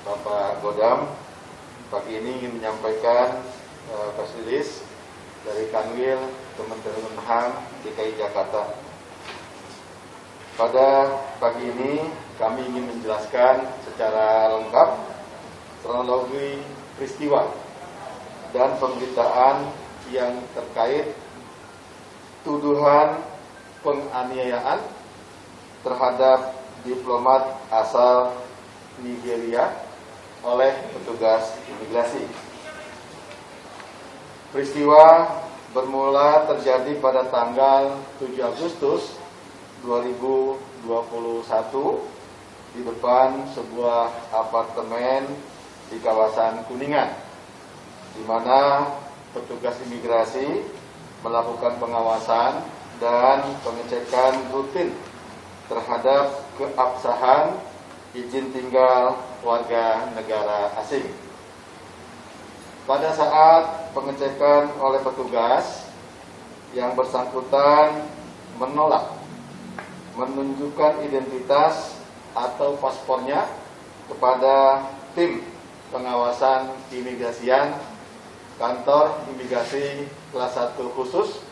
Bapak Godam pagi ini ingin menyampaikan press release dari Kanwil Kementerian HAM DKI Jakarta. Pada pagi ini kami ingin menjelaskan secara lengkap kronologi peristiwa dan pemberitaan yang terkait tuduhan penganiayaan terhadap diplomat asal Nigeria oleh petugas imigrasi. Peristiwa bermula terjadi pada tanggal 7 Agustus 2021 di depan sebuah apartemen di kawasan Kuningan, di mana petugas imigrasi melakukan pengawasan dan pengecekan rutin terhadap keabsahan izin tinggal warga negara asing. Pada saat pengecekan oleh petugas, yang bersangkutan menolak menunjukkan identitas atau paspornya kepada tim pengawasan keimigrasian Kantor Imigrasi Kelas 1 Khusus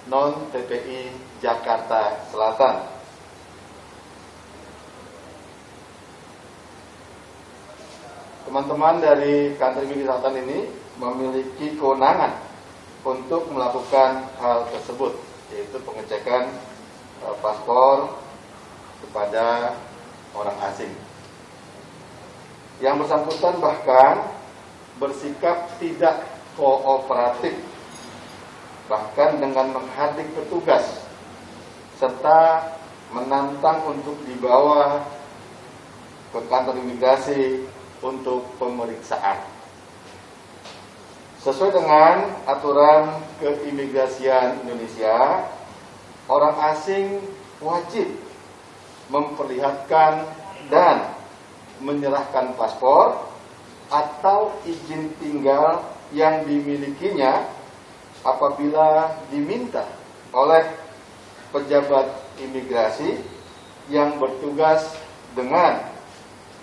Non-TPI Jakarta Selatan. Teman-teman dari Kantor Imigrasi Selatan ini memiliki kewenangan untuk melakukan hal tersebut, yaitu pengecekan paspor kepada orang asing. Yang bersangkutan bahkan bersikap tidak kooperatif, bahkan dengan menghadik petugas serta menantang untuk dibawa ke kantor imigrasi untuk pemeriksaan. Sesuai dengan aturan keimigrasian Indonesia, orang asing wajib memperlihatkan dan menyerahkan paspor atau izin tinggal yang dimilikinya apabila diminta oleh pejabat imigrasi yang bertugas dengan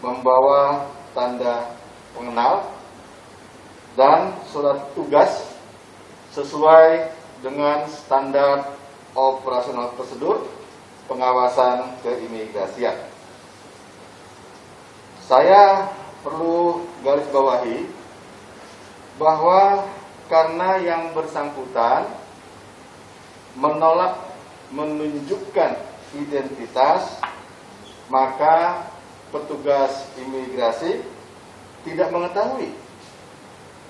membawa tanda pengenal dan surat tugas sesuai dengan standar operasional prosedur pengawasan keimigrasian. Saya perlu garis bawahi bahwa karena yang bersangkutan menolak menunjukkan identitas, maka petugas imigrasi tidak mengetahui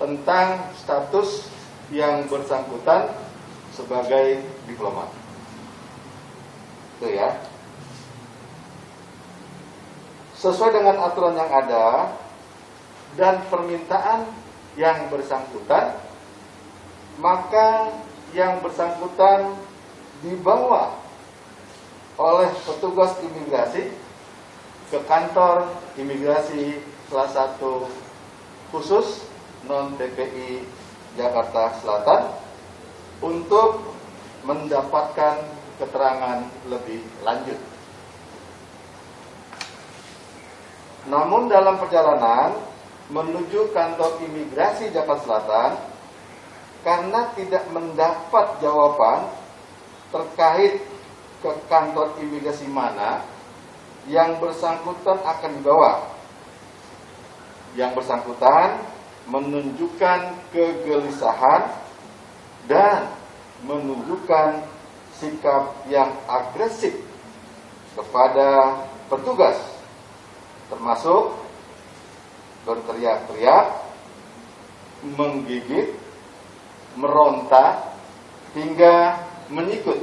tentang status yang bersangkutan sebagai diplomat. Itu ya. Sesuai dengan aturan yang ada dan permintaan yang bersangkutan, maka yang bersangkutan dibawa oleh petugas imigrasi ke kantor imigrasi kelas 1 khusus non-TPI Jakarta Selatan untuk mendapatkan keterangan lebih lanjut. Namun dalam perjalanan menuju kantor imigrasi Jakarta Selatan, karena tidak mendapat jawaban terkait ke kantor imigrasi mana yang bersangkutan akan dibawa, yang bersangkutan menunjukkan kegelisahan dan menunjukkan sikap yang agresif kepada petugas, termasuk berteriak-teriak, menggigit, meronta, hingga menyikut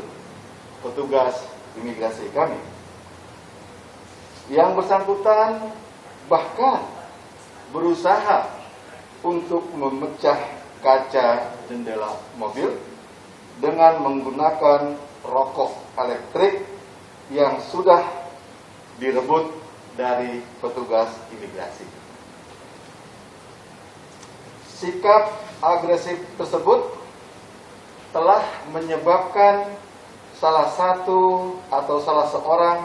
petugas imigrasi kami. Yang bersangkutan bahkan berusaha untuk memecah kaca jendela mobil dengan menggunakan rokok elektrik yang sudah direbut dari petugas imigrasi. Sikap agresif tersebut telah menyebabkan salah satu atau salah seorang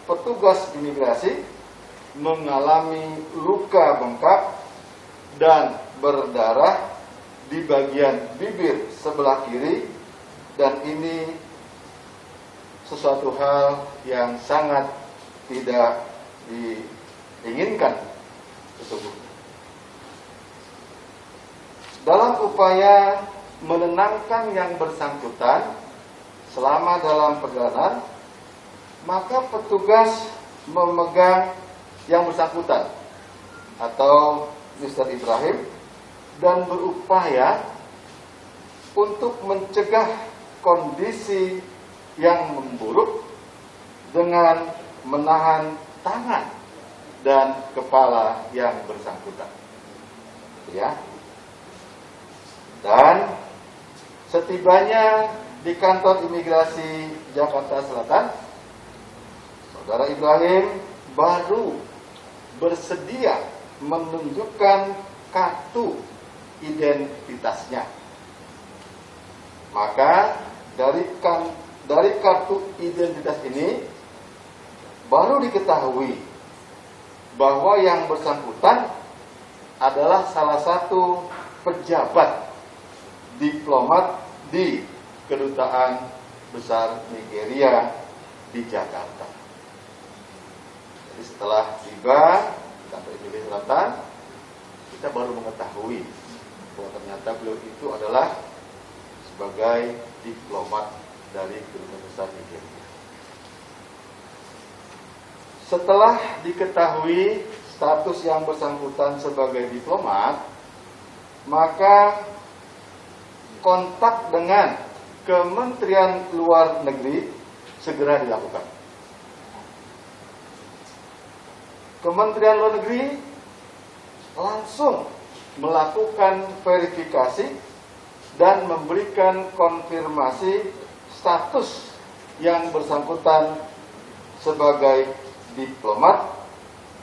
petugas imigrasi mengalami luka bengkak dan berdarah di bagian bibir sebelah kiri, dan ini sesuatu hal yang sangat tidak diinginkan sesungguhnya. Dalam upaya menenangkan yang bersangkutan selama dalam perjalanan, maka petugas memegang yang bersangkutan atau Mr. Ibrahim dan berupaya untuk mencegah kondisi yang memburuk dengan menahan tangan dan kepala yang bersangkutan. Ya. Dan setibanya di kantor imigrasi Jakarta Selatan, Saudara Ibrahim baru bersedia menunjukkan kartu identitasnya. Maka dari kartu identitas ini baru diketahui bahwa yang bersangkutan adalah salah satu pejabat diplomat di Kedutaan Besar Nigeria di Jakarta. Jadi setelah tiba di kantor imigrasi Selatan, kita baru mengetahui bahwa ternyata beliau itu adalah sebagai diplomat dari Kedutaan Besar Nigeria. Setelah diketahui status yang bersangkutan sebagai diplomat, maka kontak dengan Kementerian Luar Negeri segera dilakukan. Kementerian Luar Negeri langsung melakukan verifikasi dan memberikan konfirmasi status yang bersangkutan sebagai diplomat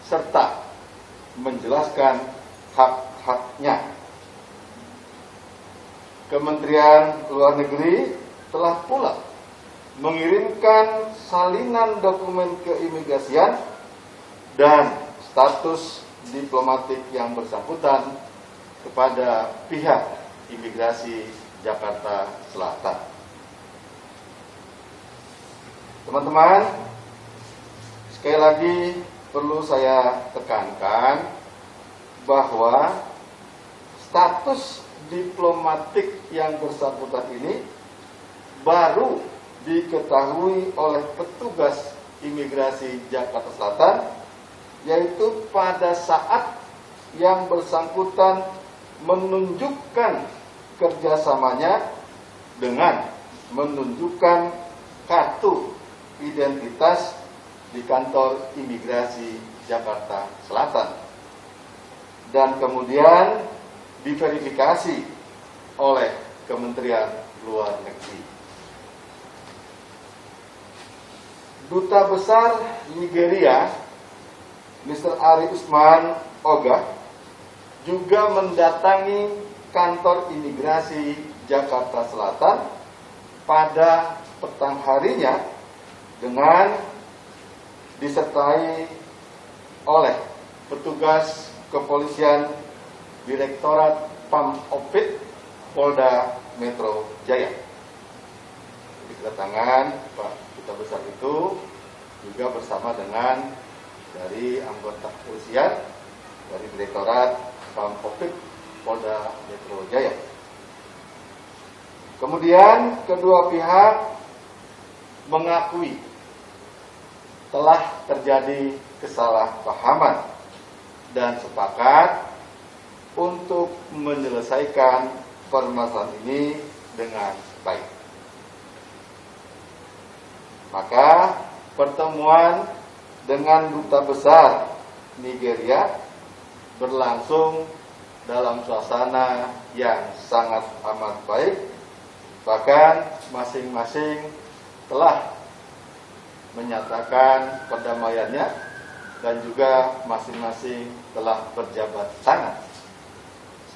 serta menjelaskan hak-haknya. Kementerian Luar Negeri telah pula mengirimkan salinan dokumen keimigrasian dan status diplomatik yang bersangkutan kepada pihak imigrasi Jakarta Selatan. Teman-teman, sekali lagi perlu saya tekankan bahwa status diplomatik yang bersangkutan ini baru diketahui oleh petugas imigrasi Jakarta Selatan, yaitu pada saat yang bersangkutan menunjukkan kerjasamanya dengan menunjukkan kartu identitas di kantor imigrasi Jakarta Selatan, dan kemudian diverifikasi oleh Kementerian Luar Negeri. Duta Besar Nigeria, Mr. Ari Usman Oga, juga mendatangi kantor imigrasi Jakarta Selatan pada petang harinya dengan disertai oleh petugas kepolisian Direktorat Pam-Opit Polda Metro Jaya. Jadi kedatangan Pak Duta Besar itu juga bersama dengan dari anggota kepolisian dari Direktorat Pam-Opit Polda Metro Jaya. Kemudian kedua pihak mengakui telah terjadi kesalahpahaman dan sepakat untuk menyelesaikan permasalahan ini dengan baik. Maka pertemuan dengan Duta Besar Nigeria berlangsung dalam suasana yang sangat amat baik. Bahkan masing-masing telah menyatakan perdamaiannya dan juga masing-masing telah berjabat tangan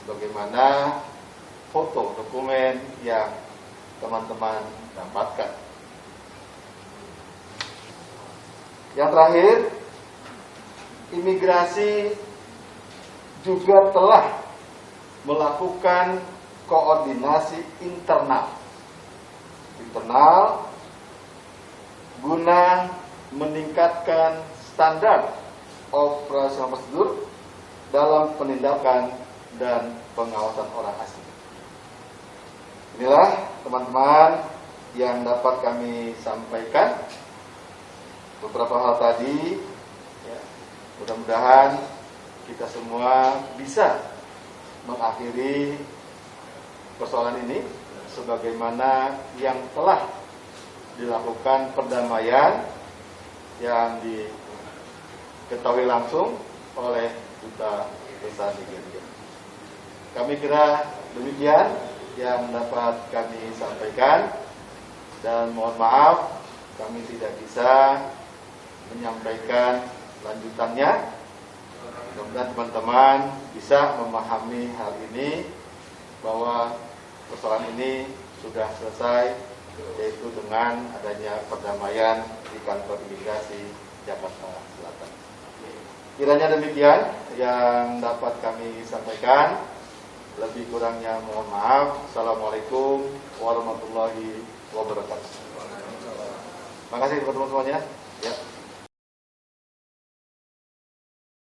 sebagaimana foto dokumen yang teman-teman dapatkan. Yang terakhir, imigrasi juga telah melakukan koordinasi internal guna meningkatkan standar operasional prosedur dalam penindakan dan pengawasan orang asing. Inilah teman-teman yang dapat kami sampaikan. Beberapa hal tadi, ya, mudah-mudahan kita semua bisa mengakhiri persoalan ini sebagaimana yang telah dilakukan perdamaian yang diketahui langsung oleh Duta Besar Nigeria. Kami kira demikian yang dapat kami sampaikan, dan mohon maaf kami tidak bisa menyampaikan lanjutannya. Mudah-mudahan teman-teman bisa memahami hal ini, bahwa persoalan ini sudah selesai, yaitu dengan adanya perdamaian di kantor imigrasi Jakarta Selatan. Kiranya demikian yang dapat kami sampaikan. Lebih kurangnya mohon maaf. Assalamualaikum warahmatullahi wabarakatuh. Terima kasih teman-teman semuanya. Ya.